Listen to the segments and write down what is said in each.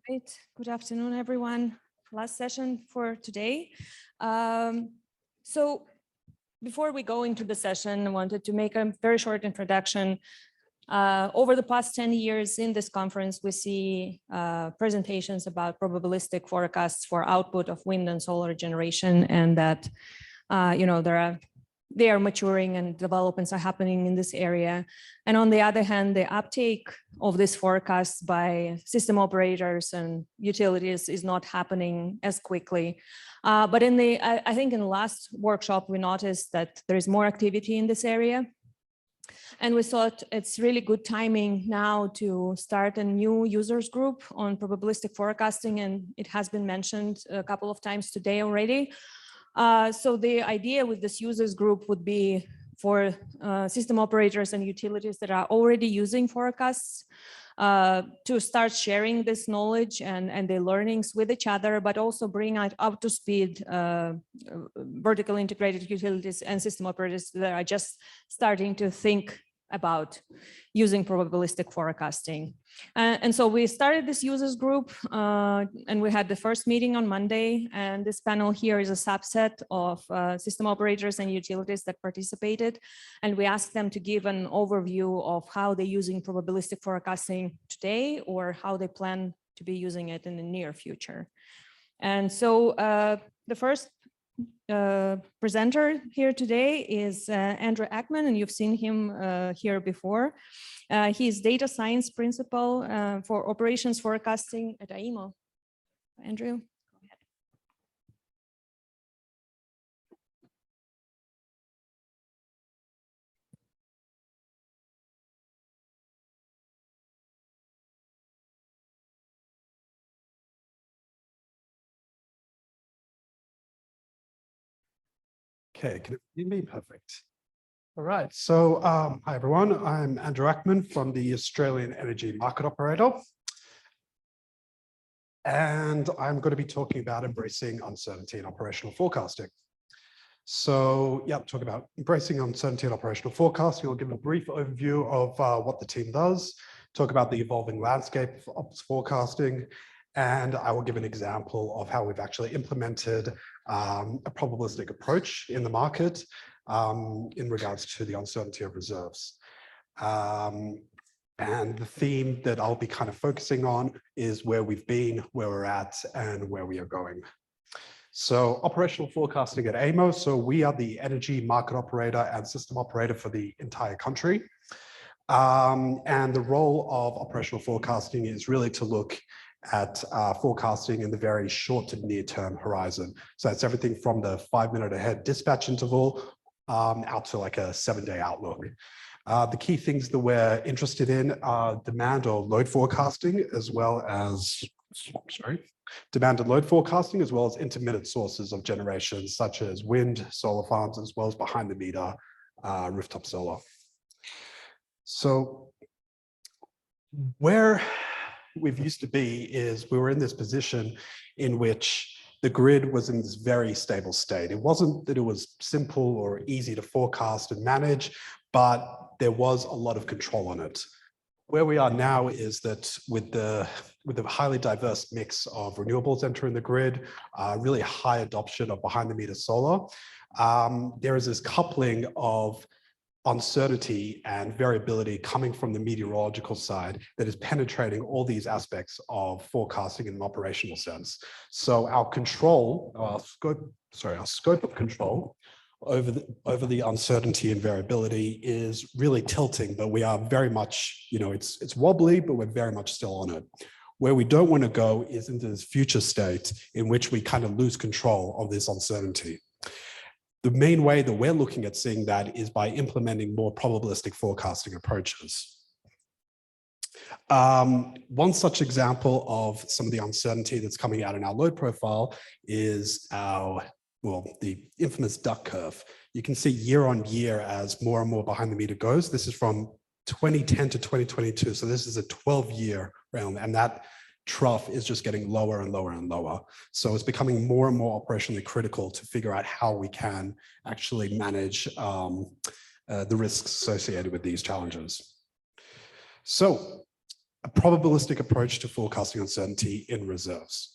Great. Good afternoon, everyone. Last session for today. So before we go into the session, I wanted to make a very short introduction. Over the past 10 years in this conference, we see presentations about probabilistic forecasts for output of wind and solar generation, and that they are maturing and developments are happening in this area. And on the other hand, the uptake of these forecasts by system operators and utilities is not happening as quickly. But I think in the last workshop, we noticed that there is more activity in this area. And we thought it's really good timing now to start a new users group on probabilistic forecasting. And it has been mentioned a couple of times today already. So the idea with this users group would be for system operators and utilities that are already using forecasts to start sharing this knowledge and their learnings with each other, but also bring up to speed vertically integrated utilities and system operators that are just starting to think about using probabilistic forecasting. And so we started this users group and we had the first meeting on Monday, and this panel here is a subset of system operators and utilities that participated. And we asked them to give an overview of how they're using probabilistic forecasting today or how they plan to be using it in the near future. And so the first presenter here today is Andrew Ackman, and you've seen him here before. He is data science principal for operations forecasting at AIMO. Andrew, go ahead. Okay, can it hear me? Perfect. All right, so hi everyone, I'm Andrew Ackman from the Australian Energy Market Operator. And I'm going to be talking about embracing uncertainty in operational forecasting. So yeah, talk about embracing uncertainty in operational forecasting. I'll give a brief overview of what the team does, talk about the evolving landscape of ops forecasting, and I will give an example of how we've actually implemented a probabilistic approach in the market in regards to the uncertainty of reserves. And the theme that I'll be kind of focusing on is where we've been, where we're at, and where we are going. So operational forecasting at AIMO. So we are the energy market operator and system operator for the entire country. And the role of operational forecasting is really to look at forecasting in the very short to near term horizon. So that's everything from the 5-minute ahead dispatch interval out to like a 7-day outlook. The key things that we're interested in are demand or load forecasting, as well as, demand and load forecasting, as well as intermittent sources of generation, such as wind, solar farms, as well as behind the meter rooftop solar. So where we've used to be is we were in this position in which the grid was in this very stable state. It wasn't that it was simple or easy to forecast and manage, but there was a lot of control on it. Where we are now is that with the highly diverse mix of renewables entering the grid, really high adoption of behind the meter solar, there is this coupling of uncertainty and variability coming from the meteorological side that is penetrating all these aspects of forecasting in an operational sense. So our control, our scope of control over the uncertainty and variability is really tilting, but we are very much, it's wobbly, but we're very much still on it. Where we don't want to go is into this future state in which we kind of lose control of this uncertainty. The main way that we're looking at seeing that is by implementing more probabilistic forecasting approaches. One such example of some of the uncertainty that's coming out in our load profile is the infamous duck curve. You can see year on year as more and more behind the meter goes. This is from 2010 to 2022. So this is a 12-year round, and that trough is just getting lower and lower and lower. So it's becoming more and more operationally critical to figure out how we can actually manage the risks associated with these challenges. So a probabilistic approach to forecasting uncertainty in reserves.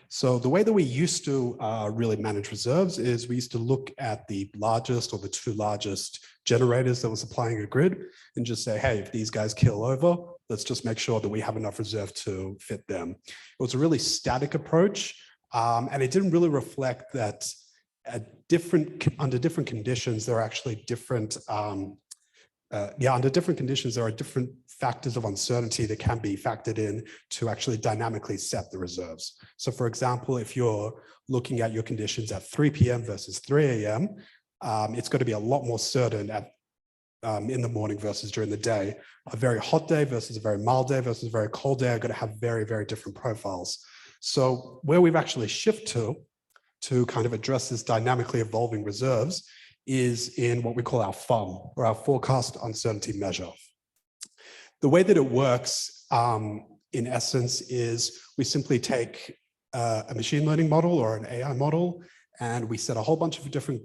So the way that we used to really manage reserves is we used to look at the largest or the two largest generators that were supplying a grid and just say, hey, if these guys kill over, let's just make sure that we have enough reserve to fit them. It was a really static approach, and it didn't really reflect that under different conditions, there are actually different under different conditions, there are different factors of uncertainty that can be factored in to actually dynamically set the reserves. So for example, if you're looking at your conditions at 3 p.m. versus 3 a.m., it's going to be a lot more certain at in the morning versus during the day. A very hot day versus a very mild day versus a very cold day are going to have very, very different profiles. So where we've actually shifted to kind of address this dynamically evolving reserves is in what we call our FUM, or our forecast uncertainty measure. The way that it works, in essence, is we simply take a machine learning model or an AI model, and we set a whole bunch of different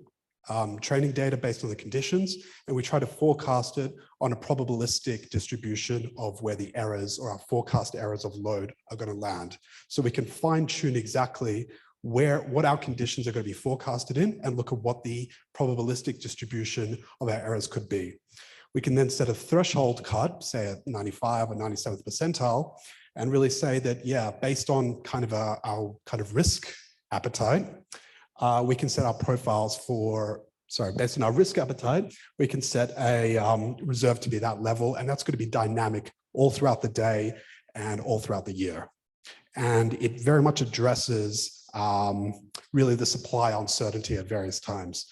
training data based on the conditions, and we try to forecast it on a probabilistic distribution of where the errors or our forecast errors of load are going to land. So we can fine tune exactly what our conditions are going to be forecasted in and look at what the probabilistic distribution of our errors could be. We can then set a threshold cut, say at 95 or 97th percentile, and really say that, yeah, based on kind of our kind of risk appetite, we can set our profiles for, based on our risk appetite, we can set a reserve to be that level, and that's going to be dynamic all throughout the day and all throughout the year. And it very much addresses really the supply uncertainty at various times.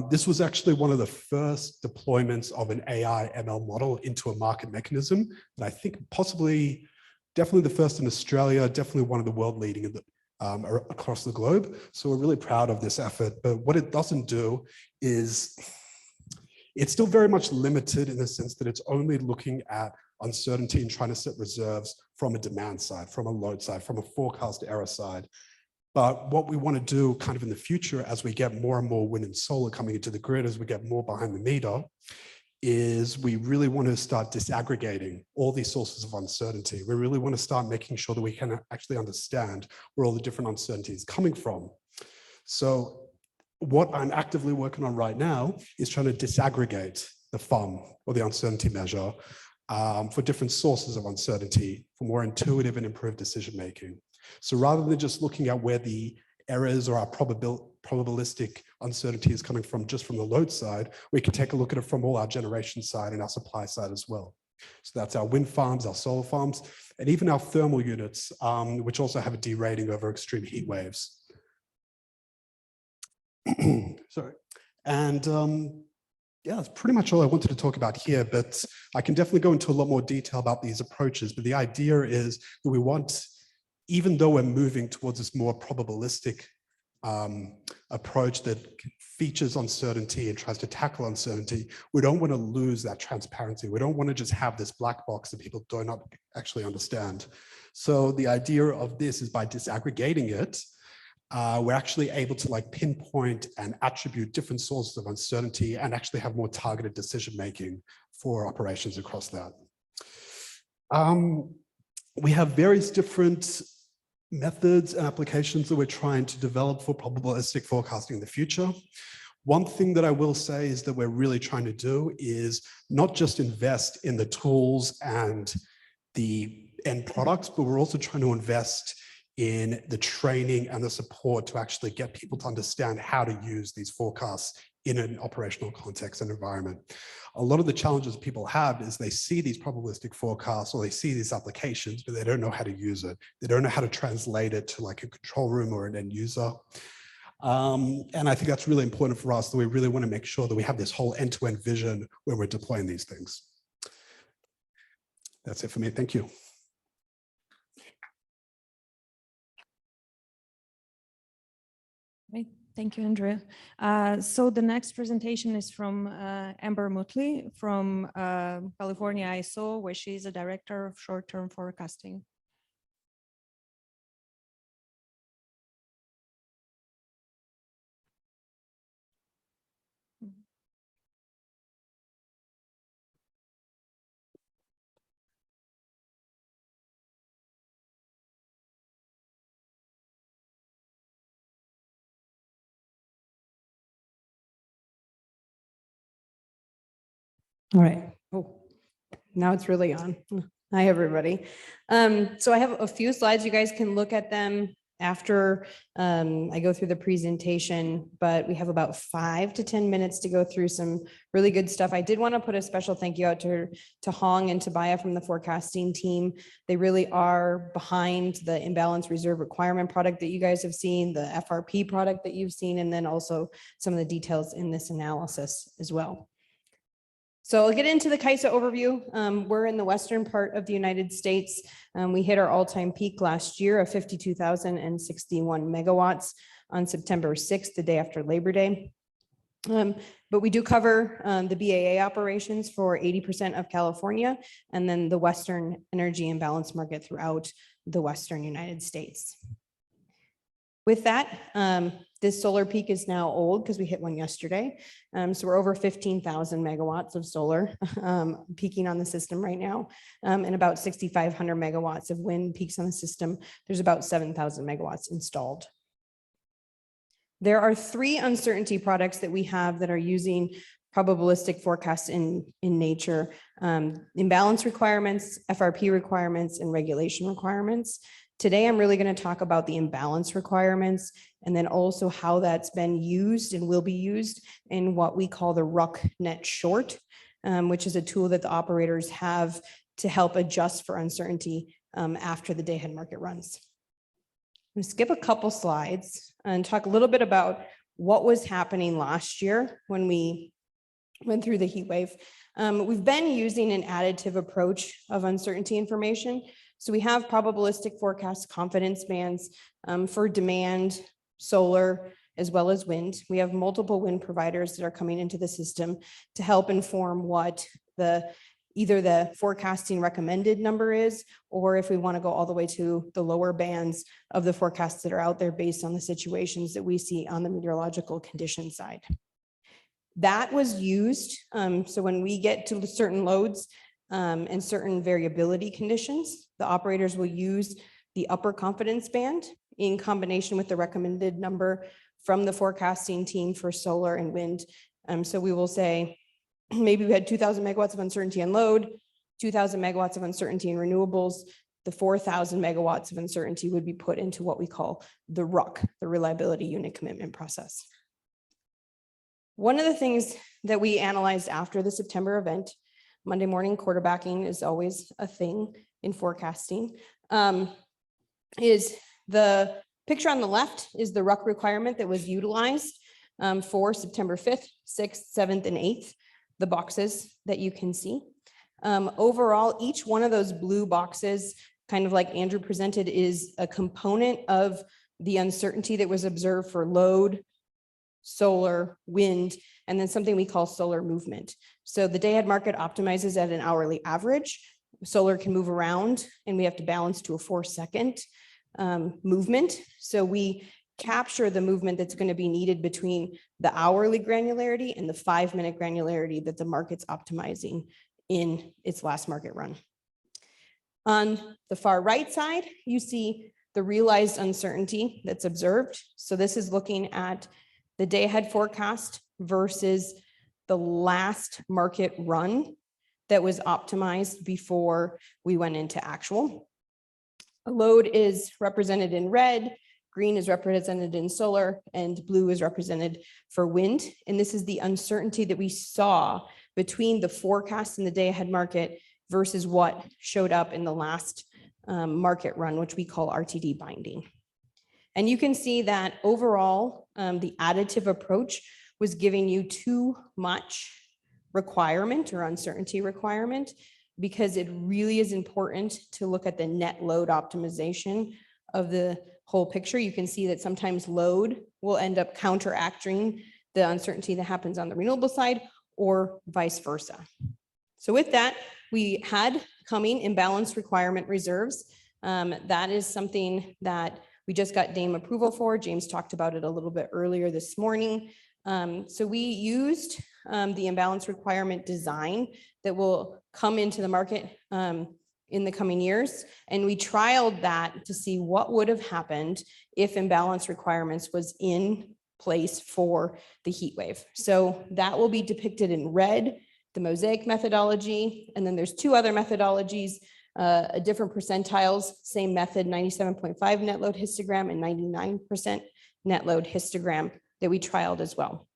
This was actually one of the first deployments of an AI ML model into a market mechanism, and I think possibly, definitely the first in Australia, definitely one of the world leading in the, across the globe. So we're really proud of this effort, but what it doesn't do is it's still very much limited in the sense that it's only looking at uncertainty and trying to set reserves from a demand side, from a load side, from a forecast error side. But what we want to do kind of in the future, as we get more and more wind and solar coming into the grid, as we get more behind the meter, is we really want to start disaggregating all these sources of uncertainty. We really want to start making sure that we can actually understand where all the different uncertainties are coming from. So what I'm actively working on right now is trying to disaggregate the FUM, or the uncertainty measure, for different sources of uncertainty for more intuitive and improved decision-making. So rather than just looking at where the errors or our probabilistic uncertainty is coming from just from the load side, we can take a look at it from all our generation side and our supply side as well. So that's our wind farms, our solar farms, and even our thermal units, which also have a derating over extreme heat waves. Sorry. And yeah, that's pretty much all I wanted to talk about here, but I can definitely go into a lot more detail about these approaches. But the idea is that we want, even though we're moving towards this more probabilistic approach that features uncertainty and tries to tackle uncertainty, we don't want to lose that transparency. We don't want to just have this black box that people do not actually understand. So the idea of this is by disaggregating it, we're actually able to like pinpoint and attribute different sources of uncertainty and actually have more targeted decision-making for operations across that. We have various different methods and applications that we're trying to develop for probabilistic forecasting in the future. One thing that I will say is that we're really trying to do is not just invest in the tools and the end products, but we're also trying to invest in the training and the support to actually get people to understand how to use these forecasts in an operational context and environment. A lot of the challenges people have is they see these probabilistic forecasts or they see these applications, but they don't know how to use it. They don't know how to translate it to like a control room or an end user. And I think that's really important for us, that we really want to make sure that we have this whole end-to-end vision when we're deploying these things. That's it for me. Thank you. Great. Thank you, Andrea. So the next presentation is from Amber Motley from California ISO, where she is a director of short-term forecasting. All right. Oh, now it's really on. Hi, everybody. So I have a few slides. You guys can look at them after I go through the presentation, but we have about 5 to 10 minutes to go through some really good stuff. I did want to put a special thank you out to Hong and Tobiah from the forecasting team. They really are behind the Imbalance Reserve Requirement product that you guys have seen, the FRP product that you've seen, and then also some of the details in this analysis as well. So I'll get into the CAISO overview. We're in the western part of the United States. We hit our all-time peak last year of 52,061 megawatts on September 6th, the day after Labor Day. But we do cover the BAA operations for 80% of California, and then the Western energy imbalance market throughout the Western United States. With that, this solar peak is now old because we hit one yesterday. So we're over 15,000 megawatts of solar peaking on the system right now, and about 6,500 megawatts of wind peaks on the system. There's about 7,000 megawatts installed. There are 3 uncertainty products that we have that are using probabilistic forecasts in nature: imbalance requirements, FRP requirements, and regulation requirements. Today, I'm really going to talk about the imbalance requirements and then also how that's been used and will be used in what we call the RUC net short, which is a tool that the operators have to help adjust for uncertainty after the day-ahead market runs. I'm going to skip a couple slides and talk a little bit about what was happening last year when we went through the heat wave. We've been using an additive approach of uncertainty information. So we have probabilistic forecast confidence bands for demand, solar, as well as wind. We have multiple wind providers that are coming into the system to help inform what either the forecasting recommended number is, or if we want to go all the way to the lower bands of the forecasts that are out there based on the situations that we see on the meteorological condition side. That was used. So when we get to certain loads, and certain variability conditions, the operators will use the upper confidence band in combination with the recommended number from the forecasting team for solar and wind. So we will say, maybe we had 2,000 megawatts of uncertainty in load, 2,000 megawatts of uncertainty in renewables. The 4,000 megawatts of uncertainty would be put into what we call the RUC, the reliability unit commitment process. One of the things that we analyzed after the September event, Monday morning quarterbacking is always a thing in forecasting, is the picture on the left is the RUC requirement that was utilized for September 5th, 6th, 7th, and 8th, the boxes that you can see. Overall, each one of those blue boxes, kind of like Andrew presented, is a component of the uncertainty that was observed for load, solar, wind, and then something we call solar movement. So the day-ahead market optimizes at an hourly average. Solar can move around, and we have to balance to a 4-second movement. So we capture the movement that's going to be needed between the hourly granularity and the 5-minute granularity that the market's optimizing in its last market run. On the far right side, you see the realized uncertainty that's observed. So this is looking at the day-ahead forecast versus the last market run that was optimized before we went into actual. A load is represented in red, green is represented in solar, and blue is represented for wind. And this is the uncertainty that we saw between the forecast in the day-ahead market versus what showed up in the last market run, which we call RTD binding. And you can see that overall, the additive approach was giving you too much requirement or uncertainty requirement, because it really is important to look at the net load optimization of the whole picture. You can see that sometimes load will end up counteracting the uncertainty that happens on the renewable side, or vice versa. So with that, we had coming imbalance requirement reserves. That is something that we just got DAME approval for. James talked about it a little bit earlier this morning. So we used the imbalance requirement design that will come into the market in the coming years. And we trialed that to see what would have happened if imbalance requirements was in place for the heat wave. So that will be depicted in red. the mosaic methodology, and then there's two other methodologies, a different percentiles, same method, 97.5 net load histogram and 99% net load histogram that we trialed as well.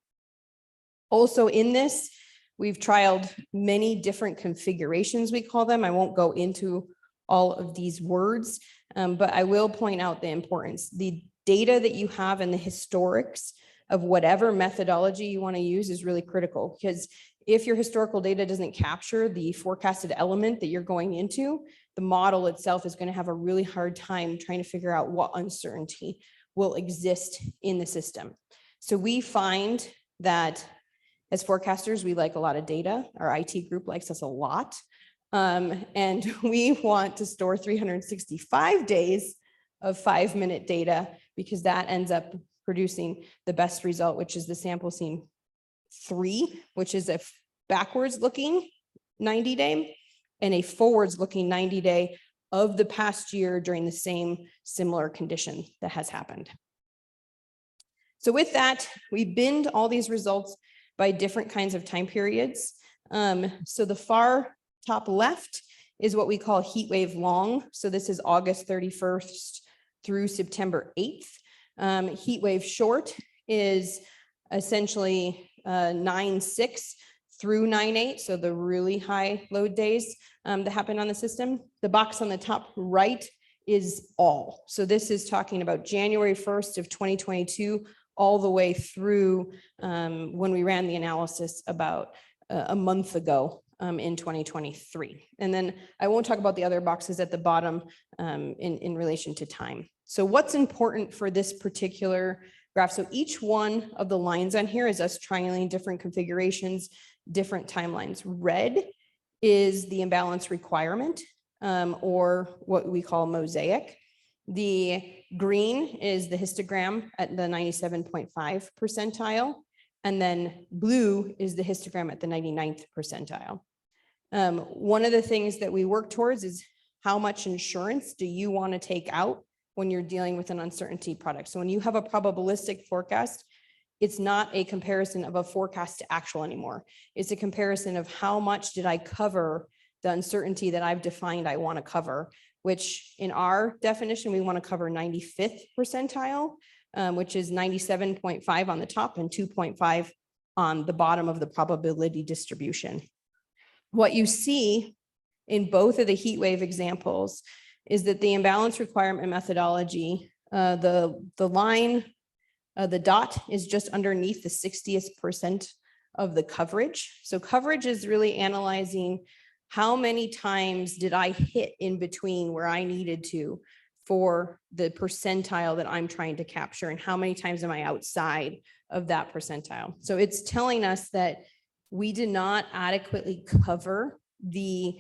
Also in this, we've trialed many different configurations, we call them. I won't go into all of these words, but I will point out the importance. The data that you have in the historics of whatever methodology you want to use is really critical, because if your historical data doesn't capture the forecasted element that you're going into, the model itself is going to have a really hard time trying to figure out what uncertainty will exist in the system. So we find that as forecasters, we like a lot of data. Our IT group likes us a lot. And we want to store 365 days of 5-minute data, because that ends up producing the best result, which is the sample scene 3, which is a backwards looking 90-day and a forwards looking 90-day of the past year during the same similar condition that has happened. So with that, we binned all these results by different kinds of time periods. So the far top left is what we call heat wave long. So this is August 31st through September 8th. Heat wave short is essentially 9/6 through 9/8, so the really high load days that happen on the system. The box on the top right is all. So this is talking about January 1st of 2022 all the way through when we ran the analysis about a month ago in 2023. And then I won't talk about the other boxes at the bottom in relation to time. So what's important for this particular graph? So each one of the lines on here is us trialing different configurations, different timelines. Red is the imbalance requirement, or what we call mosaic. The green is the histogram at the 97.5 percentile. And then blue is the histogram at the 99th percentile. One of the things that we work towards is how much insurance do you want to take out when you're dealing with an uncertainty product. So when you have a probabilistic forecast, it's not a comparison of a forecast to actual anymore. It's a comparison of how much did I cover the uncertainty that I've defined I want to cover, which in our definition, we want to cover 95th percentile, which is 97.5 on the top and 2.5 on the bottom of the probability distribution. What you see in both of the heat wave examples is that the imbalance requirement methodology, the line, the dot is just underneath the 60th percent of the coverage. So coverage is really analyzing how many times did I hit in between where I needed to for the percentile that I'm trying to capture, and how many times am I outside of that percentile. So it's telling us that we did not adequately cover the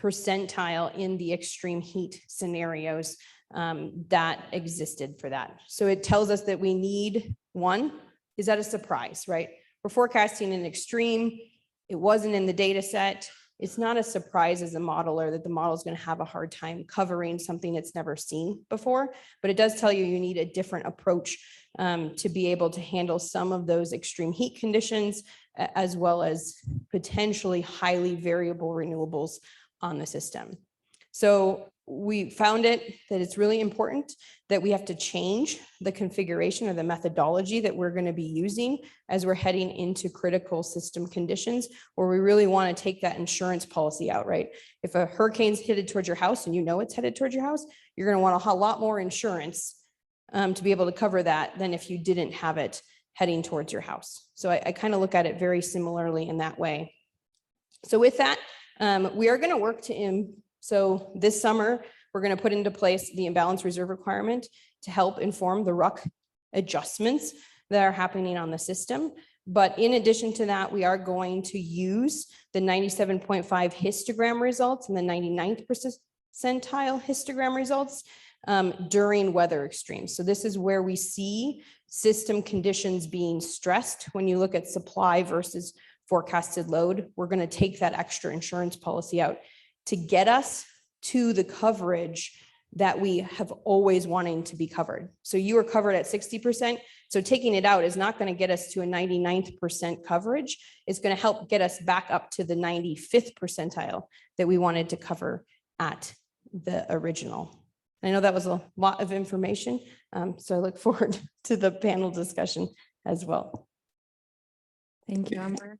percentile in the extreme heat scenarios that existed for that. So it tells us that we need, one, is that a surprise, right? We're forecasting an extreme, it wasn't in the data set. It's not a surprise as a modeler that the model is going to have a hard time covering something it's never seen before, but it does tell you you need a different approach to be able to handle some of those extreme heat conditions, as well as potentially highly variable renewables on the system. So we found that it's really important that we have to change the configuration or the methodology that we're going to be using as we're heading into critical system conditions, where we really want to take that insurance policy out, right? If a hurricane's headed towards your house and you know it's headed towards your house, you're going to want a lot more insurance to be able to cover that than if you didn't have it heading towards your house. So I kind of look at it very similarly in that way. So with that, we are going to work to so this summer, we're going to put into place the Imbalance Reserve Requirement to help inform the RUC adjustments that are happening on the system. But in addition to that, we are going to use the 97.5 histogram results and the 99th percentile histogram results during weather extremes. So this is where we see system conditions being stressed. When you look at supply versus forecasted load, we're going to take that extra insurance policy out to get us to the coverage that we have always wanting to be covered. So you are covered at 60%. So taking it out is not going to get us to a 99th percent coverage. It's going to help get us back up to the 95th percentile that we wanted to cover at the original. I know that was a lot of information, so I look forward to the panel discussion as well. Thank you, Amber.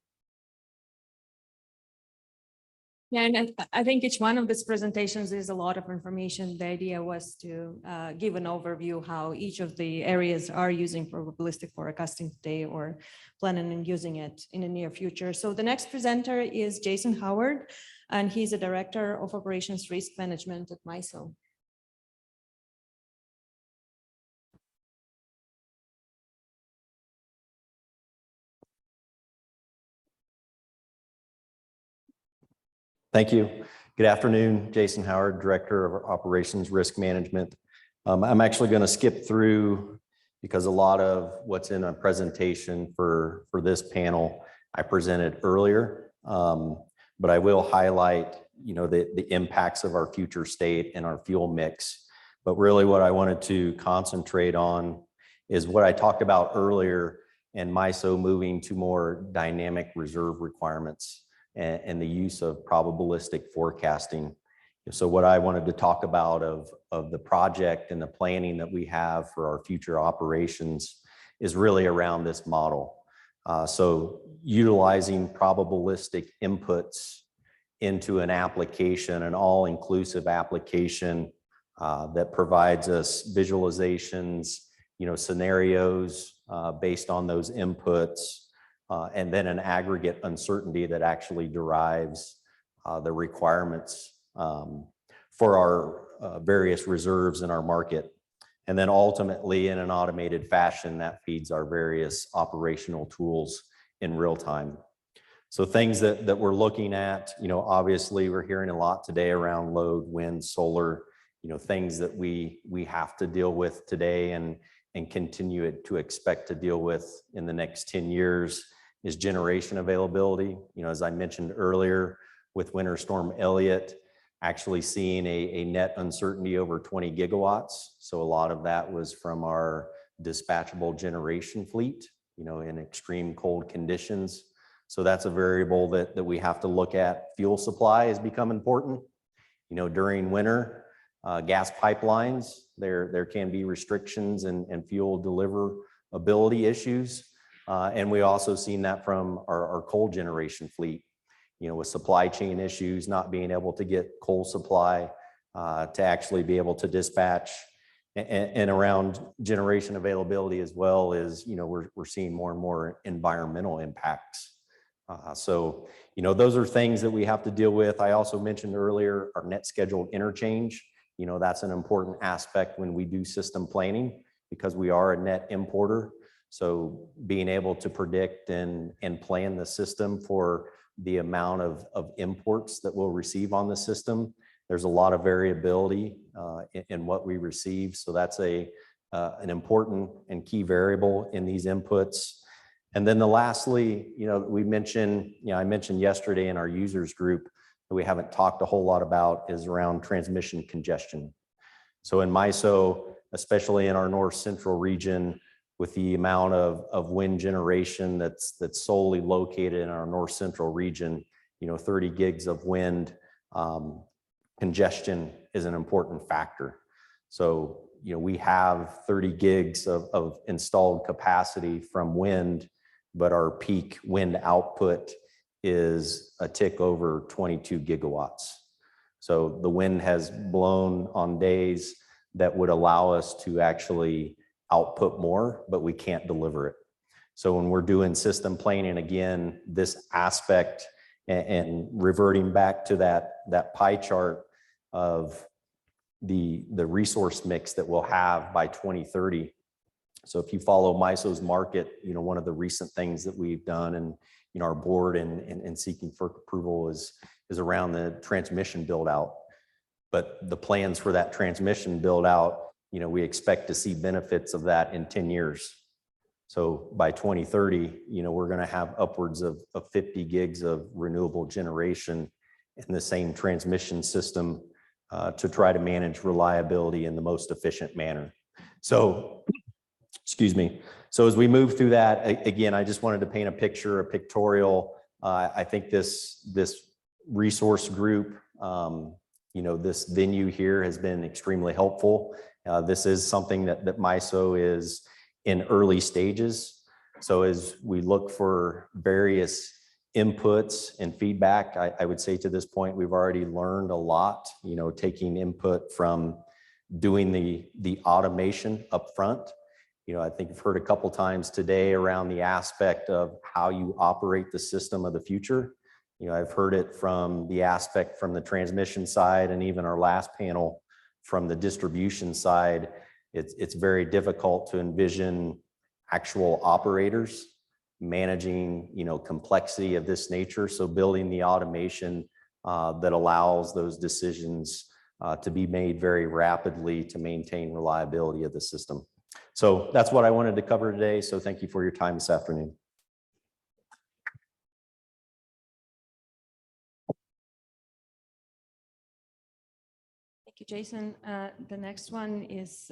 Yeah, and I think each one of these presentations is a lot of information. The idea was to give an overview how each of the areas are using probabilistic forecasting today or planning on using it in the near future. So the next presenter is Jason Howard, and he's a Director of Operations Risk Management at MISO. Thank you. Good afternoon, Jason Howard, Director of Operations Risk Management. I'm actually going to skip through because a lot of what's in a presentation for this panel I presented earlier, but I will highlight, the impacts of our future state and our fuel mix. But really what I wanted to concentrate on is what I talked about earlier and MISO moving to more dynamic reserve requirements and the use of probabilistic forecasting. So what I wanted to talk about of the project and the planning that we have for our future operations is really around this model. So utilizing probabilistic inputs into an application, an all-inclusive application that provides us visualizations, scenarios based on those inputs, and then an aggregate uncertainty that actually derives the requirements for our various reserves in our market. And then ultimately in an automated fashion that feeds our various operational tools in real time. So things that we're looking at, obviously we're hearing a lot today around load, wind, solar, things that we have to deal with today and continue to expect to deal with in the next 10 years is generation availability. As I mentioned earlier with Winter Storm Elliott, actually seeing a net uncertainty over 20 gigawatts. So a lot of that was from our dispatchable generation fleet, in extreme cold conditions. So that's a variable that we have to look at. Fuel supply has become important. During winter, gas pipelines, there can be restrictions and fuel deliverability issues. And we also seen that from our coal generation fleet, with supply chain issues, not being able to get coal supply to actually be able to dispatch, and around generation availability as well is, we're seeing more and more environmental impacts. So, those are things that we have to deal with. I also mentioned earlier our net scheduled interchange. That's an important aspect when we do system planning because we are a net importer. So being able to predict and plan the system for the amount of imports that we'll receive on the system, there's a lot of variability in what we receive. So that's an important and key variable in these inputs. And then lastly, we mentioned, I mentioned yesterday in our users group that we haven't talked a whole lot about is around transmission congestion. So in MISO, especially in our north central region, with the amount of wind generation that's solely located in our north central region, 30 gigs of wind, congestion is an important factor. So, we have 30 gigs of installed capacity from wind, but our peak wind output is a tick over 22 gigawatts. So the wind has blown on days that would allow us to actually output more, but we can't deliver it. So when we're doing system planning, again, this aspect and reverting back to that pie chart of the resource mix that we'll have by 2030. So if you follow MISO's market, one of the recent things that we've done and our board and seeking for approval is around the transmission build out. But the plans for that transmission build out, we expect to see benefits of that in 10 years. So by 2030, we're going to have upwards of 50 gigs of renewable generation in the same transmission system to try to manage reliability in the most efficient manner. So, excuse me. So as we move through that, again, I just wanted to paint a picture, a pictorial. I think this resource group, this venue here has been extremely helpful. This is something that MISO is in early stages. So as we look for various inputs and feedback, I would say to this point, we've already learned a lot, taking input from doing the automation up front. I think I've heard a couple times today around the aspect of how you operate the system of the future. I've heard it from the aspect from the transmission side, and even our last panel from the distribution side. It's very difficult to envision actual operators managing, complexity of this nature. So building the automation that allows those decisions to be made very rapidly to maintain reliability of the system. So that's what I wanted to cover today. So thank you for your time this afternoon. Thank you, Jason. The next one is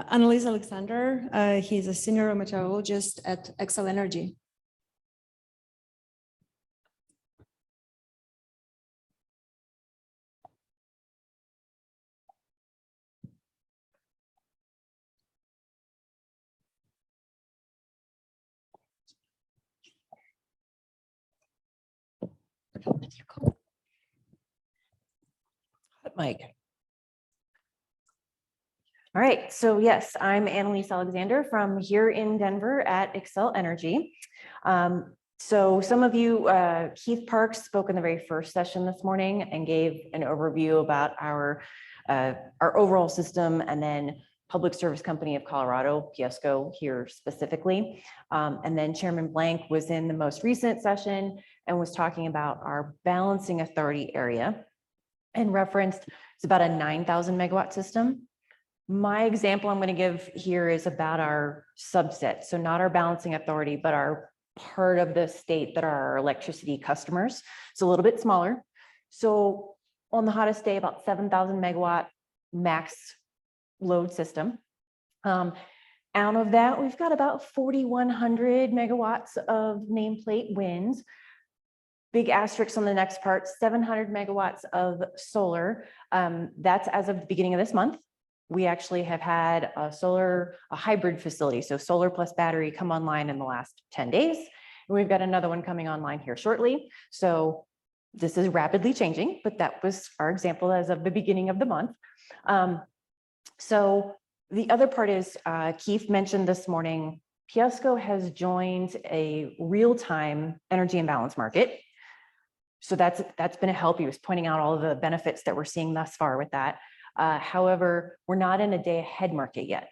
Annalise Alexander. He's a senior meteorologist at Xcel Energy. Mike. All right, so yes, I'm Annalise Alexander from here in Denver at Xcel Energy. So some of you, Keith Parks spoke in the very first session this morning and gave an overview about our overall system, and then Public Service Company of Colorado, PSCO here specifically. And then Chairman Blank was in the most recent session and was talking about our balancing authority area, and referenced it's about a 9,000 megawatt system. My example I'm going to give here is about our subset. So not our balancing authority, but our part of the state that are our electricity customers. It's a little bit smaller. So on the hottest day, about 7,000 megawatt max load system. Out of that, we've got about 4,100 megawatts of nameplate wind. Big asterisks on the next part, 700 megawatts of solar. That's as of the beginning of this month. We actually have had a hybrid facility, so solar plus battery, come online in the last 10 days. And we've got another one coming online here shortly. So this is rapidly changing, but that was our example as of the beginning of the month. So the other part is, Keith mentioned this morning, PSCO has joined a real-time energy imbalance market. So that's been a help. He was pointing out all of the benefits that we're seeing thus far with that. However, we're not in a day ahead market yet.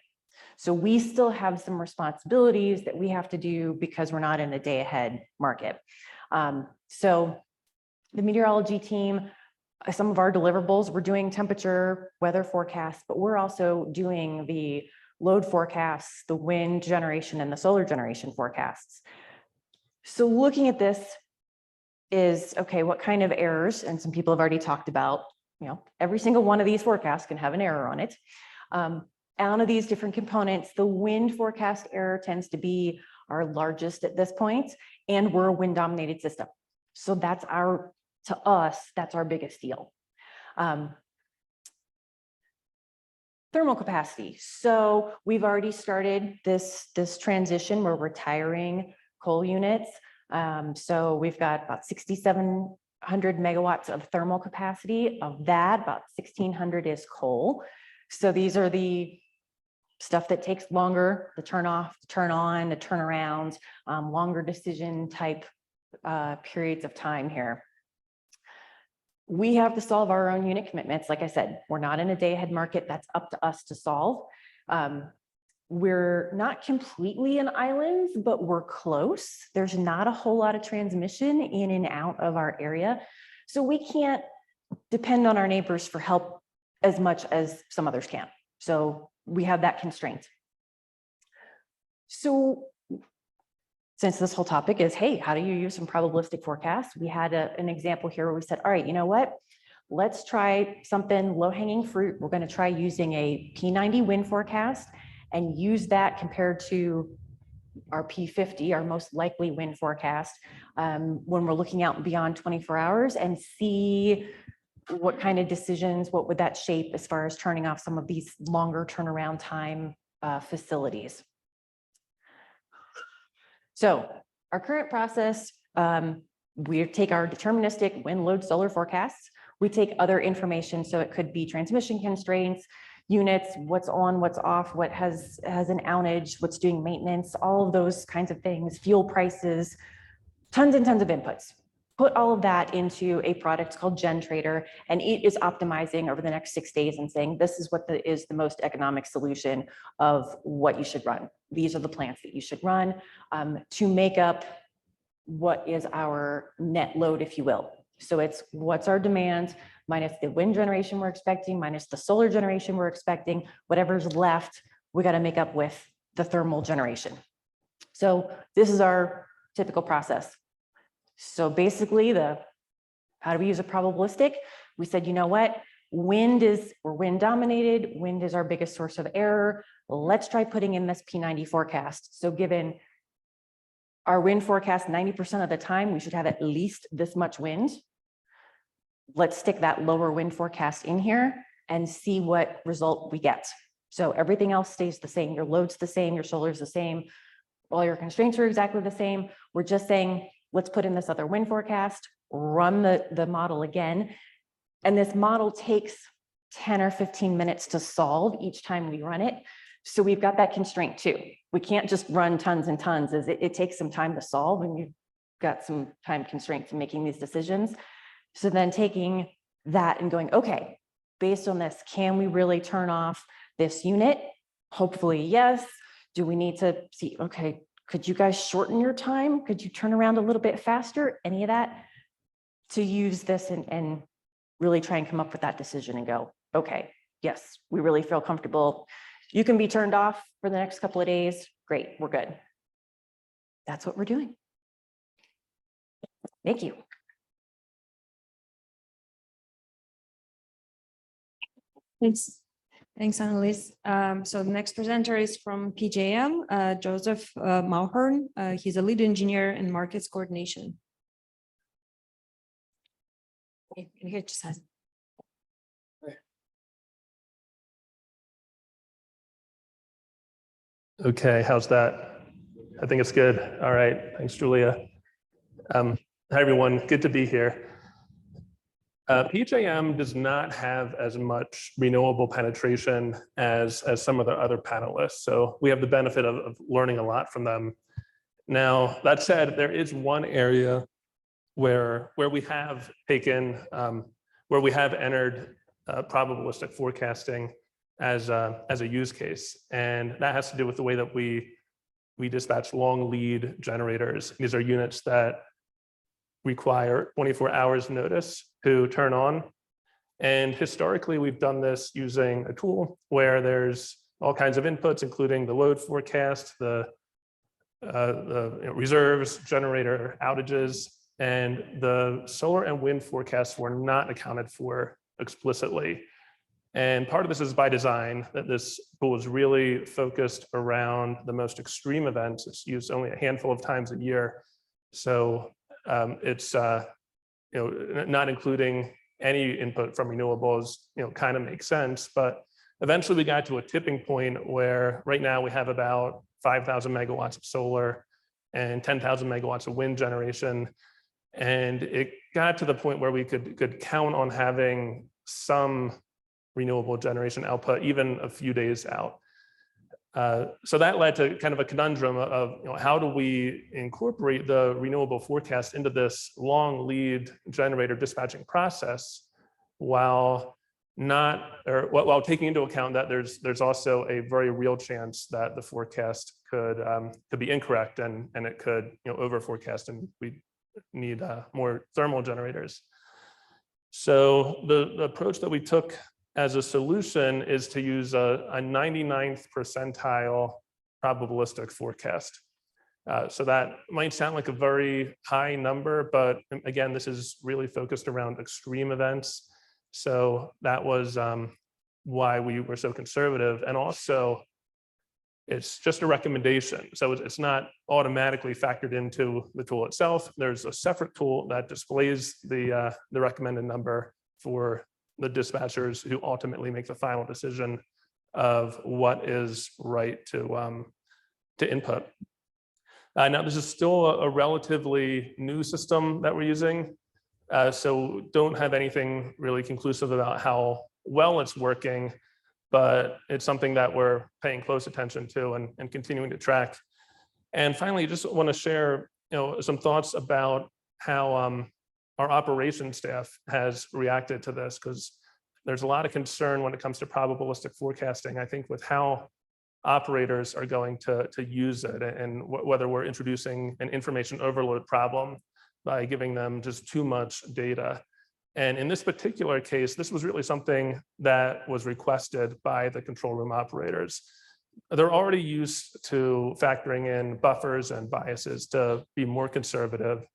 So we still have some responsibilities that we have to do because we're not in a day ahead market. So the meteorology team, some of our deliverables, we're doing temperature, weather forecasts, but we're also doing the load forecasts, the wind generation, and the solar generation forecasts. So looking at this is, okay, what kind of errors? And some people have already talked about, every single one of these forecasts can have an error on it. Out of these different components, the wind forecast error tends to be our largest at this point, and we're a wind dominated system. So that's to us, that's our biggest deal. Thermal capacity. So we've already started this transition. We're retiring coal units. So we've got about 6,700 megawatts of thermal capacity. Of that, about 1,600 is coal. So these are the stuff that takes longer to turn off, to turn on, to turn around, longer decision type periods of time here. We have to solve our own unit commitments. Like I said, we're not in a day ahead market. That's up to us to solve. We're not completely an island, but we're close. There's not a whole lot of transmission in and out of our area. So we can't depend on our neighbors for help as much as some others can. So we have that constraint. So since this whole topic is, hey, how do you use some probabilistic forecasts? We had an example here where we said, all right, you know what? Let's try something low-hanging fruit. We're going to try using a P90 wind forecast and use that compared to our P50, our most likely wind forecast, when we're looking out beyond 24 hours and see what kind of decisions, what would that shape as far as turning off some of these longer turnaround time facilities. So our current process, we take our deterministic wind load solar forecasts. We take other information, so it could be transmission constraints, units, what's on, what's off, what has an outage, what's doing maintenance, all of those kinds of things, fuel prices, tons and tons of inputs. Put all of that into a product called GenTrader, and it is optimizing over the next 6 days and saying, this is what is the most economic solution of what you should run. These are the plants that you should run to make up what is our net load, if you will. So it's what's our demand minus the wind generation we're expecting, minus the solar generation we're expecting, whatever's left, we got to make up with the thermal generation. So this is our typical process. So basically, how do we use a probabilistic? We said, you know what? We're wind dominated. Wind is our biggest source of error. Let's try putting in this P90 forecast. So given our wind forecast, 90% of the time, we should have at least this much wind. Let's stick that lower wind forecast in here and see what result we get. So everything else stays the same. Your load's the same, your solar's the same. All your constraints are exactly the same. We're just saying, let's put in this other wind forecast, run the model again. And this model takes 10 or 15 minutes to solve each time we run it. So we've got that constraint too. We can't just run tons and tons, as it takes some time to solve, and you've got some time constraints in making these decisions. So then taking that and going, okay, based on this, can we really turn off this unit? Hopefully, yes. Do we need to see, okay, could you guys shorten your time? Could you turn around a little bit faster? Any of that? To use this and really try and come up with that decision and go, okay, yes, we really feel comfortable. You can be turned off for the next couple of days. Great, we're good. That's what we're doing. Thank you. Thanks. Thanks, Annalise. So the next presenter is from PJM, Joseph Mulhern. He's a lead engineer in markets coordination. Here, just has. Okay, how's that? I think it's good. All right, thanks, Julia. Hi, everyone. Good to be here. PJM does not have as much renewable penetration as some of the other panelists, so we have the benefit of learning a lot from them. Now, that said, there is one area where we have taken, where we have entered probabilistic forecasting as a use case, and that has to do with the way that we dispatch long lead generators. These are units that require 24 hours notice to turn on. And historically, we've done this using a tool where there's all kinds of inputs, including the load forecast, the reserves, generator outages, and the solar and wind forecasts were not accounted for explicitly. And part of this is by design, that this tool is really focused around the most extreme events. It's used only a handful of times a year. So it's not including any input from renewables, kind of makes sense. But eventually we got to a tipping point where right now we have about 5,000 megawatts of solar and 10,000 megawatts of wind generation. And it got to the point where we could count on having some renewable generation output even a few days out. So that led to kind of a conundrum of how do we incorporate the renewable forecast into this long lead generator dispatching process while taking into account that there's also a very real chance that the forecast could be incorrect and it could over forecast, and we need more thermal generators. So the approach that we took as a solution is to use a 99th percentile probabilistic forecast. So that might sound like a very high number, but again, this is really focused around extreme events. So that was why we were so conservative. And also, it's just a recommendation. So it's not automatically factored into the tool itself. There's a separate tool that displays the recommended number for the dispatchers who ultimately make the final decision of what is right to input. Now, this is still a relatively new system that we're using. So don't have anything really conclusive about how well it's working, but it's something that we're paying close attention to and continuing to track. And finally, just want to share some thoughts about how our operations staff has reacted to this, because there's a lot of concern when it comes to probabilistic forecasting, I think, with how operators are going to use it, and whether we're introducing an information overload problem by giving them just too much data. And in this particular case, this was really something that was requested by the control room operators. They're already used to factoring in buffers and biases to be more conservative.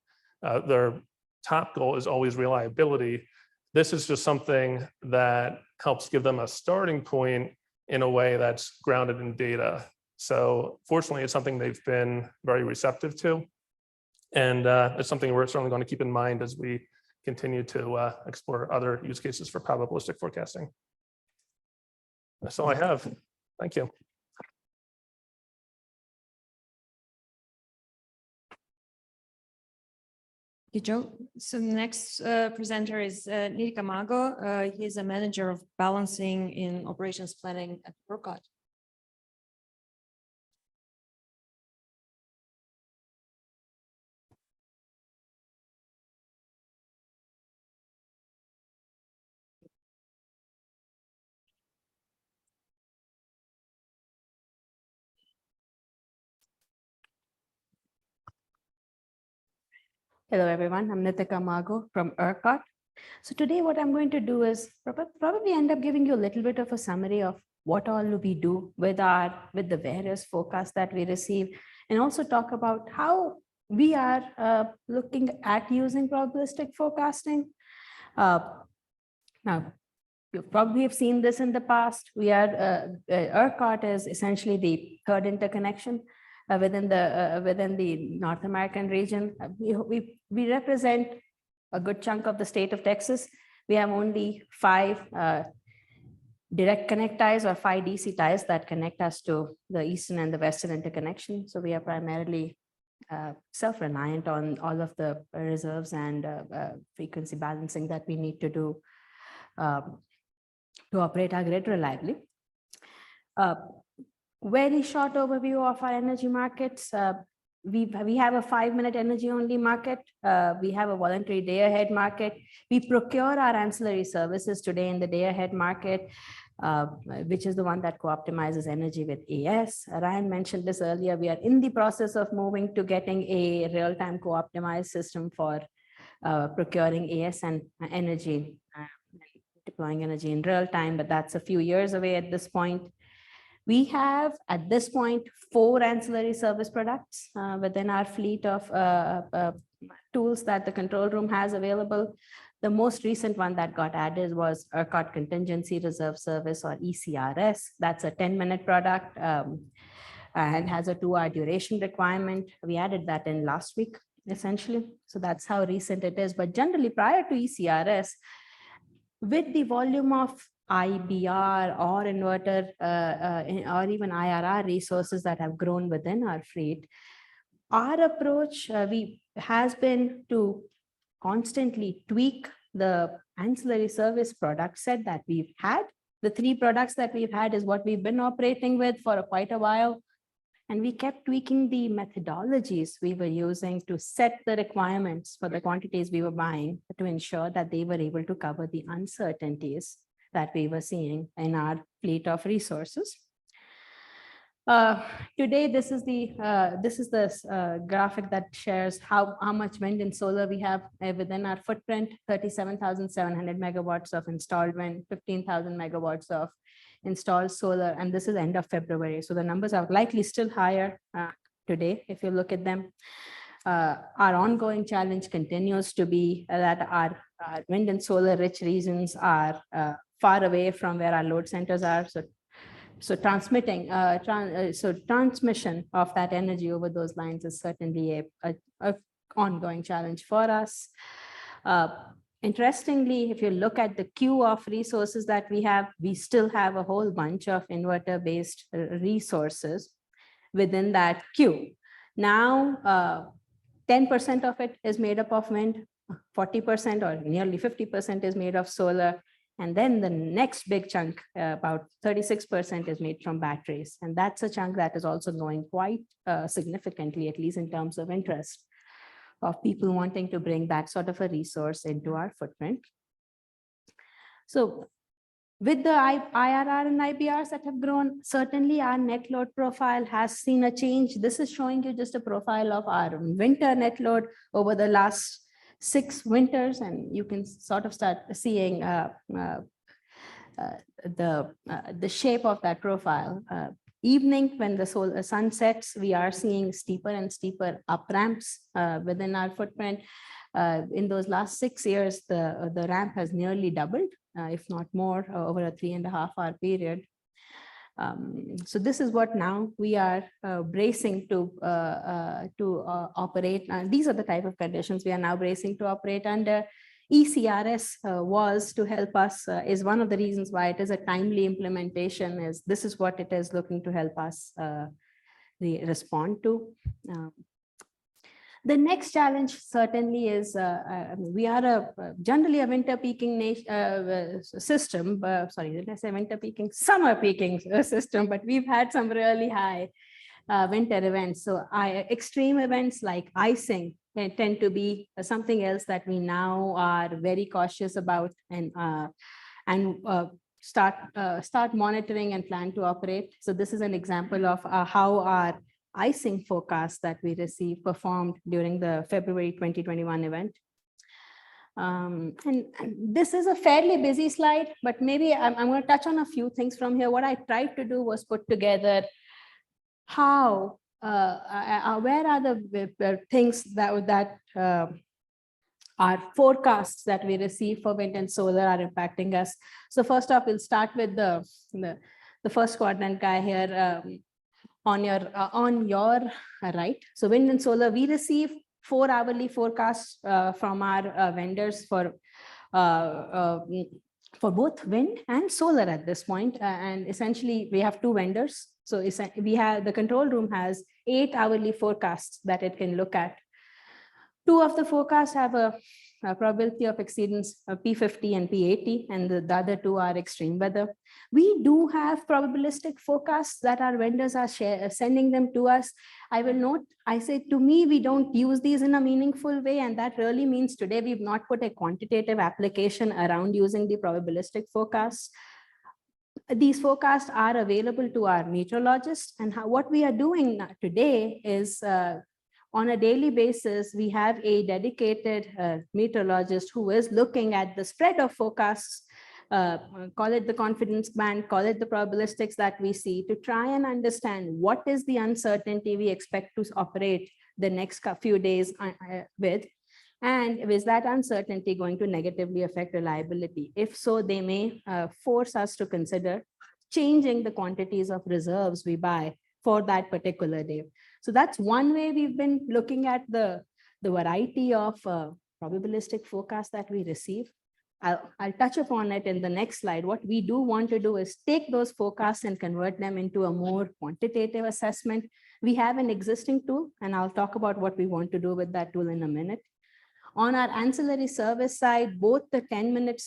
Their top goal is always reliability. This is just something that helps give them a starting point in a way that's grounded in data. So fortunately, it's something they've been very receptive to. And it's something we're certainly going to keep in mind as we continue to explore other use cases for probabilistic forecasting. That's all I have. Thank you. Thank you, Joe. So the next presenter is Nitika Mago. He's a manager of balancing in operations planning at ERCOT. Hello, everyone. I'm Nitika Mago from ERCOT. So today what I'm going to do is probably end up giving you a little bit of a summary of what all we do with the various forecasts that we receive, and also talk about how we are looking at using probabilistic forecasting. Now, you probably have seen this in the past. ERCOT is essentially the third interconnection within the North American region. We represent a good chunk of the state of Texas. We have only 5 direct connect ties, or 5 DC ties that connect us to the eastern and the western interconnection. So we are primarily self-reliant on all of the reserves and frequency balancing that we need to do to operate our grid reliably. Very short overview of our energy markets. We have a 5-minute energy only market. We have a voluntary day ahead market. We procure our ancillary services today in the day ahead market, which is the one that co-optimizes energy with AS. Ryan mentioned this earlier. We are in the process of moving to getting a real-time co-optimized system for procuring AS and energy, deploying energy in real time, but that's a few years away at this point. We have, at this point, 4 ancillary service products within our fleet of tools that the control room has available. The most recent one that got added was ERCOT Contingency Reserve Service, or ECRS. That's a 10-minute product and has a 2-hour duration requirement. We added that in last week, essentially. So that's how recent it is. But generally, prior to ECRS, with the volume of IBR or inverter or even IRR resources that have grown within our fleet, our approach has been to constantly tweak the ancillary service product set that we've had. The 3 products that we've had is what we've been operating with for quite a while. And we kept tweaking the methodologies we were using to set the requirements for the quantities we were buying to ensure that they were able to cover the uncertainties that we were seeing in our fleet of resources. Today, this is the graphic that shares how much wind and solar we have within our footprint: 37,700 megawatts of installed wind, 15,000 megawatts of installed solar, and this is end of February. So the numbers are likely still higher today, if you look at them. Our ongoing challenge continues to be that our wind and solar rich regions are far away from where our load centers are. So transmission of that energy over those lines is certainly a ongoing challenge for us. Interestingly, if you look at the queue of resources that we still have a whole bunch of inverter-based resources within that queue. Now, 10% of it is made up of wind, 40% or nearly 50% is made of solar. And then the next big chunk, about 36% is made from batteries. And that's a chunk that is also growing quite significantly, at least in terms of interest of people wanting to bring that sort of a resource into our footprint. So with the IRR and IBRs that have grown, certainly our net load profile has seen a change. This is showing you just a profile of our winter net load over the last 6 winters, and you can sort of start seeing the shape of that profile. Evening, when the sun sets, we are seeing steeper and steeper up ramps within our footprint. In those last 6 years, the ramp has nearly doubled, if not more, over a 3.5-hour period. So this is what now we are bracing to operate. These are the type of conditions we are now bracing to operate under. ECRS was to help us, is one of the reasons why it is a timely implementation, is this is what it is looking to help us respond to. The next challenge certainly is, we are generally a winter peaking system, sorry, did I say winter peaking? Summer peaking system, but we've had some really high winter events. So extreme events like icing tend to be something else that we now are very cautious about and start monitoring and plan to operate. So this is an example of how our icing forecast that we received performed during the February 2021 event. And this is a fairly busy slide, but maybe I'm going to touch on a few things from here. What I tried to do was put together how, where are the things that our forecasts that we receive for wind and solar are impacting us. So first off, we'll start with the first quadrant guy here. On your right. So wind and solar, we receive 4 hourly forecasts from our vendors for both wind and solar at this point. And essentially we have 2 vendors. So we have, the control room has 8 hourly forecasts that it can look at. 2 of the forecasts have a probability of exceedance P50 and P80, and the other 2 are extreme weather. We do have probabilistic forecasts that our vendors are sending them to us. I will note, I say to me, we don't use these in a meaningful way, and that really means today we've not put a quantitative application around using the probabilistic forecasts. These forecasts are available to our meteorologists, and what we are doing today is on a daily basis, we have a dedicated meteorologist who is looking at the spread of forecasts, call it the confidence band, call it the probabilistics that we see, to try and understand what is the uncertainty we expect to operate the next few days with, and is that uncertainty going to negatively affect reliability? If so, they may force us to consider changing the quantities of reserves we buy for that particular day. So that's one way we've been looking at the variety of probabilistic forecasts that we receive. I'll touch upon it in the next slide. What we do want to do is take those forecasts and convert them into a more quantitative assessment. We have an existing tool, and I'll talk about what we want to do with that tool in a minute. On our ancillary service side, both the 10-minute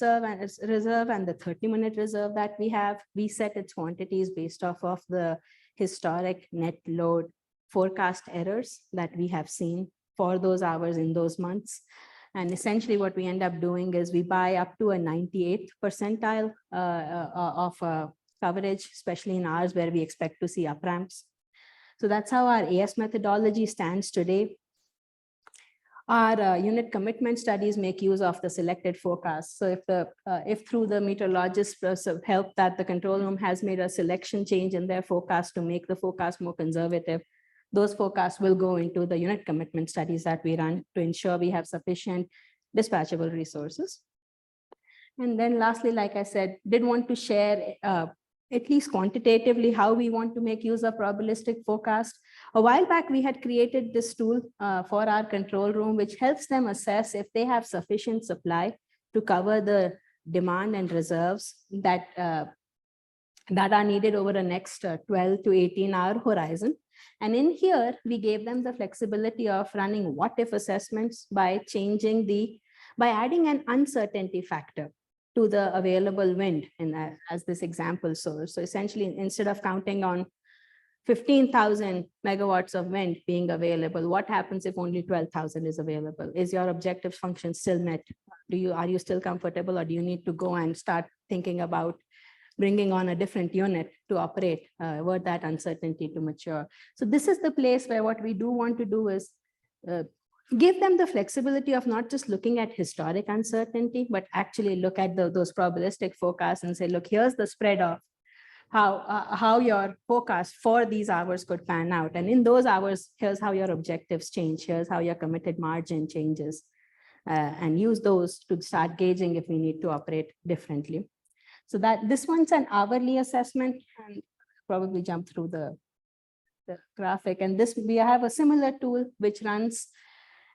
reserve and the 30-minute reserve that we have, we set its quantities based off of the historic net load forecast errors that we have seen for those hours in those months. And essentially what we end up doing is we buy up to a 98th percentile of coverage, especially in hours where we expect to see up ramps. So that's how our AS methodology stands today. Our unit commitment studies make use of the selected forecast. So if through the meteorologist help that the control room has made a selection change in their forecast to make the forecast more conservative, those forecasts will go into the unit commitment studies that we run to ensure we have sufficient dispatchable resources. And then lastly, like I said, did want to share at least quantitatively how we want to make use of probabilistic forecast. A while back, we had created this tool for our control room, which helps them assess if they have sufficient supply to cover the demand and reserves that are needed over the next 12 to 18-hour horizon. And in here, we gave them the flexibility of running what-if assessments by adding an uncertainty factor to the available wind as this example shows. So essentially, instead of counting on 15,000 megawatts of wind being available, what happens if only 12,000 is available? Is your objective function still met? Are you still comfortable, or do you need to go and start thinking about bringing on a different unit to operate, were that uncertainty to mature? So this is the place where what we do want to do is give them the flexibility of not just looking at historic uncertainty, but actually look at those probabilistic forecasts and say, look, here's the spread of how your forecast for these hours could pan out. And in those hours, here's how your objectives change. Here's how your committed margin changes, and use those to start gauging if we need to operate differently. So that this one's an hourly assessment, and probably jump through the graphic. And this, we have a similar tool which runs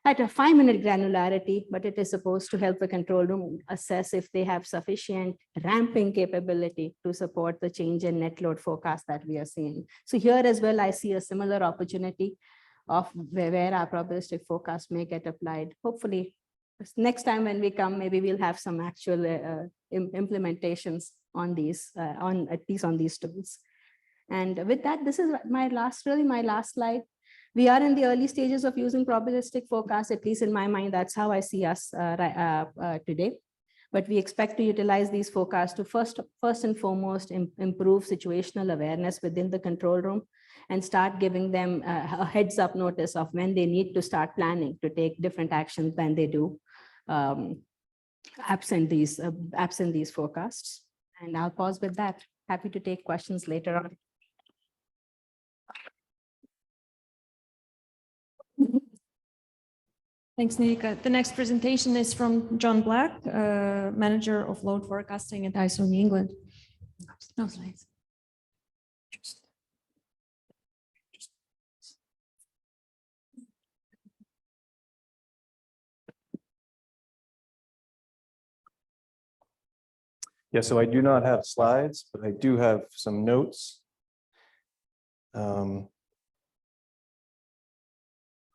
at a 5-minute granularity, but it is supposed to help the control room assess if they have sufficient ramping capability to support the change in net load forecast that we are seeing. So here as well, I see a similar opportunity of where our probabilistic forecast may get applied. Hopefully, next time when we come, maybe we'll have some actual implementations on these, at least on these tools. And with that, this is my last slide. We are in the early stages of using probabilistic forecast, at least in my mind, that's how I see us today. But we expect to utilize these forecasts to first and foremost improve situational awareness within the control room and start giving them a heads up notice of when they need to start planning to take different actions than they do absent these forecasts. And I'll pause with that. Happy to take questions later on. Thanks, Nitika. The next presentation is from John Black, Manager of Load Forecasting at ISO New England. No slides. Yeah, so I do not have slides, but I do have some notes.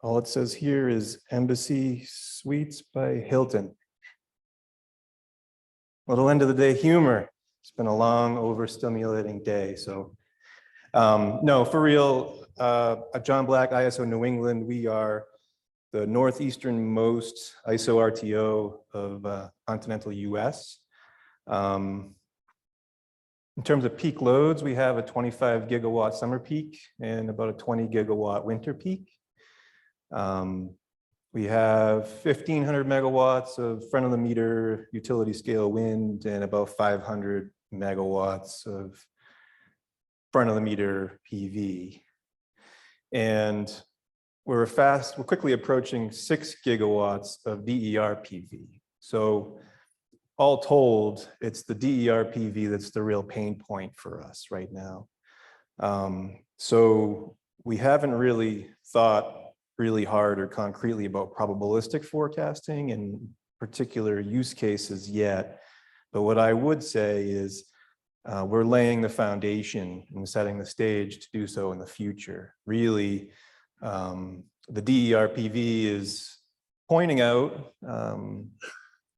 All it says here is Embassy Suites by Hilton. Little end of the day humor. It's been a long, overstimulating day. So no, for real, John Black, ISO New England, we are the northeasternmost ISO RTO of continental US. In terms of peak loads, we have a 25 gigawatt summer peak and about a 20 gigawatt winter peak. We have 1,500 megawatts of front of the meter utility scale wind and about 500 megawatts of front of the meter PV. And we're quickly approaching 6 gigawatts of DER PV. So all told, it's the DER PV that's the real pain point for us right now. So we haven't really thought really hard or concretely about probabilistic forecasting and particular use cases yet. But what I would say is we're laying the foundation and setting the stage to do so in the future. Really, the DER PV is pointing out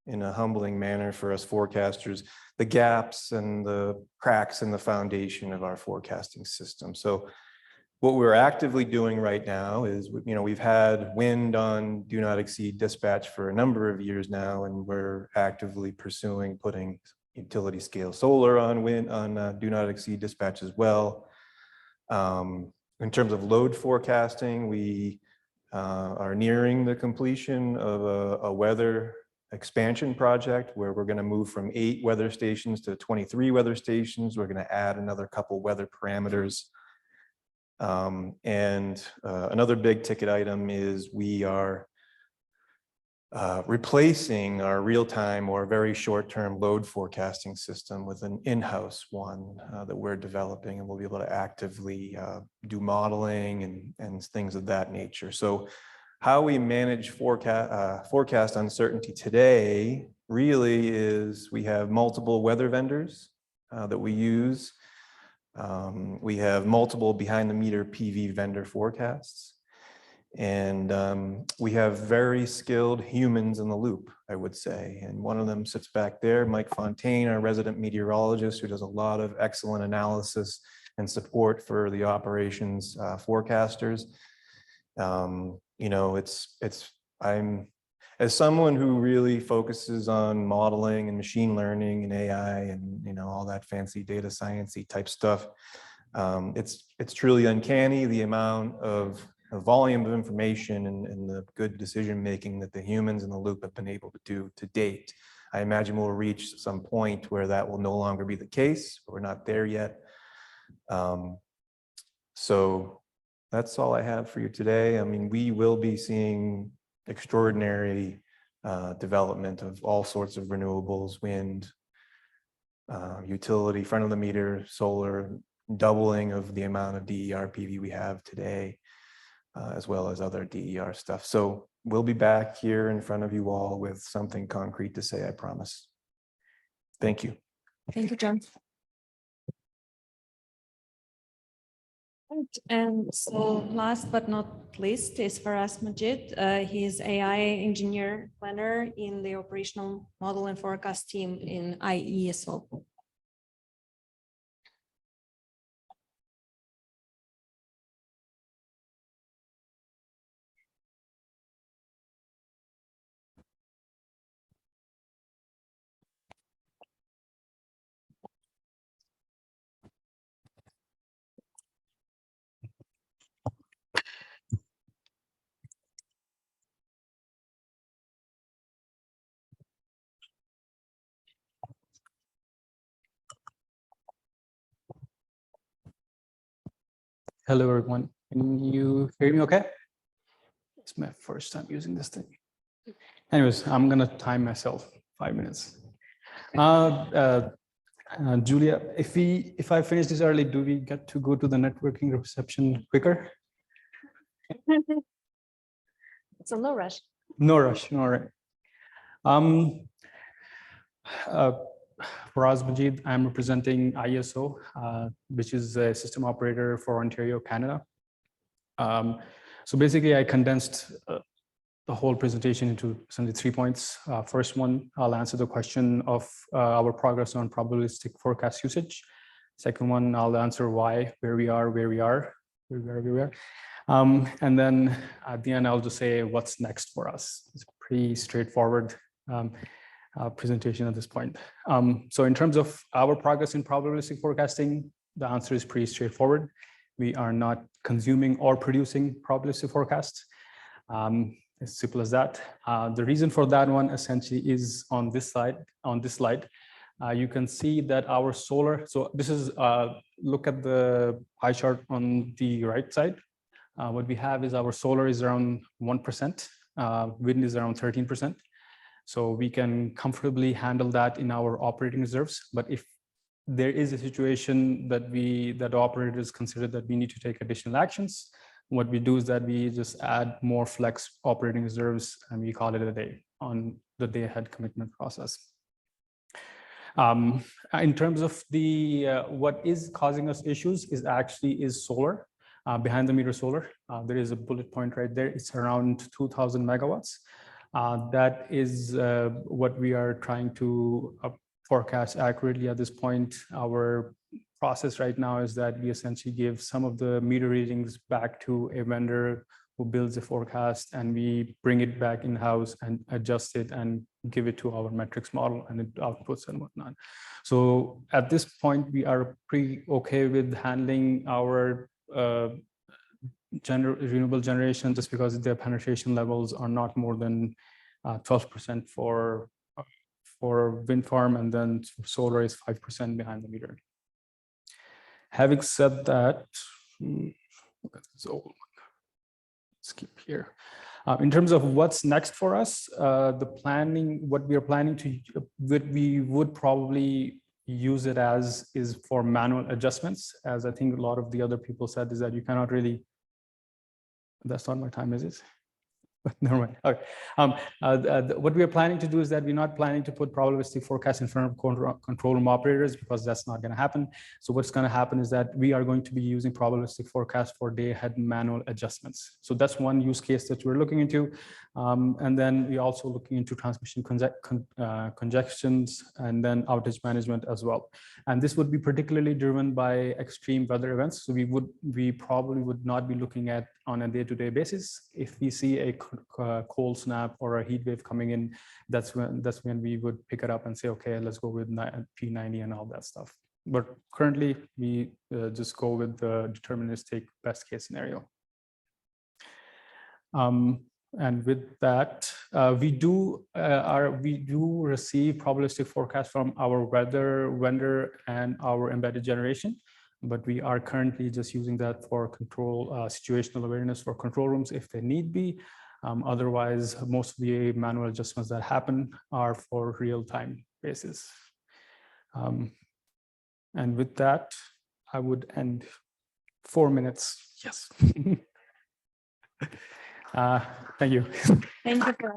in a humbling manner for us forecasters, the gaps and the cracks in the foundation of our forecasting system. So what we're actively doing right now is, we've had wind on do not exceed dispatch for a number of years now, and we're actively pursuing putting utility scale solar on wind on do not exceed dispatch as well. In terms of load forecasting, we are nearing the completion of a weather expansion project where we're going to move from 8 weather stations to 23 weather stations. We're going to add another couple weather parameters Another big ticket item is we are replacing our real-time or very short-term load forecasting system with an in-house one that we're developing, and we'll be able to actively do modeling and things of that nature. So how we manage forecast uncertainty today really is we have multiple weather vendors that we use. We have multiple behind-the-meter PV vendor forecasts. And we have very skilled humans in the loop, I would say. And one of them sits back there, Mike Fontaine, our resident meteorologist, who does a lot of excellent analysis and support for the operations forecasters. You know, I'm, as someone who really focuses on modeling and machine learning and AI and, you know, all that fancy data sciencey type stuff, it's truly uncanny the amount of volume of information and the good decision making that the humans in the loop have been able to do to date. I imagine we'll reach some point where that will no longer be the case, but we're not there yet. So that's all I have for you today. I mean, we will be seeing extraordinary development of all sorts of renewables, wind, utility, front of the meter, solar, doubling of the amount of DER PV we have today. As well as other DER stuff. So we'll be back here in front of you all with something concrete to say, I promise. Thank you. Thank you, John. And so last but not least is Faraz Majid. He is AI engineer planner in the operational model and forecast team in IESO. Hello, everyone. Can you hear me okay? It's my first time using this thing. Anyways, I'm going to time myself 5 minutes. Julia, if I finish this early, do we get to go to the networking reception quicker? It's a no rush. No rush, no right. Faraz Majid, I'm representing IESO, which is a system operator for Ontario, Canada. So basically, I condensed the whole presentation into essentially 3 points. First one, I'll answer the question of our progress on probabilistic forecast usage. Second one, I'll answer why, where we are. And then at the end, I'll just say what's next for us. It's pretty straightforward presentation at this point. So in terms of our progress in probabilistic forecasting, the answer is pretty straightforward. We are not consuming or producing probabilistic forecasts. As simple as that. The reason for that one essentially is on this slide. You can see that our solar, so this is, look at the pie chart on the right side. What we have is our solar is around 1%, wind is around 13%. So we can comfortably handle that in our operating reserves. But if there is a situation that operators consider that we need to take additional actions, what we do is that we just add more flex operating reserves and we call it a day on the day ahead commitment process. In terms of the what is causing us issues is solar, behind the meter solar. There is a bullet point right there. It's around 2,000 megawatts. That is what we are trying to forecast accurately at this point. Our process right now is that we essentially give some of the meter readings back to a vendor who builds a forecast, and we bring it back in-house and adjust it and give it to our metrics model and it outputs and whatnot. So at this point, we are pretty okay with handling our renewable generation, just because their penetration levels are not more than 12% for wind farm, and then solar is 5% behind the meter. Having said that, Okay, so skip here. In terms of what's next for us, the planning, what we are planning to, what we would probably use it as is for manual adjustments. As I think a lot of the other people said, is that you cannot really, that's not my time, is it? But never mind. Okay. What we are planning to do is that we're not planning to put probabilistic forecast in front of control room operators, because that's not going to happen. So what's going to happen is that we are going to be using probabilistic forecast for day ahead manual adjustments. So that's one use case that we're looking into. And then we're also looking into transmission congestions and then outage management as well. And this would be particularly driven by extreme weather events. So we probably would not be looking at on a day-to-day basis. If we see a cold snap or a heat wave coming in, that's when we would pick it up and say, okay, let's go with P90 and all that stuff. But currently we just go with the deterministic best case scenario. And with that, we do receive probabilistic forecast from our weather vendor and our embedded generation, but we are currently just using that for control, situational awareness for control rooms if they need be. Otherwise, most of the manual adjustments that happen are for real-time basis. And with that, I would end 4 minutes. Yes. Thank you. Thank you.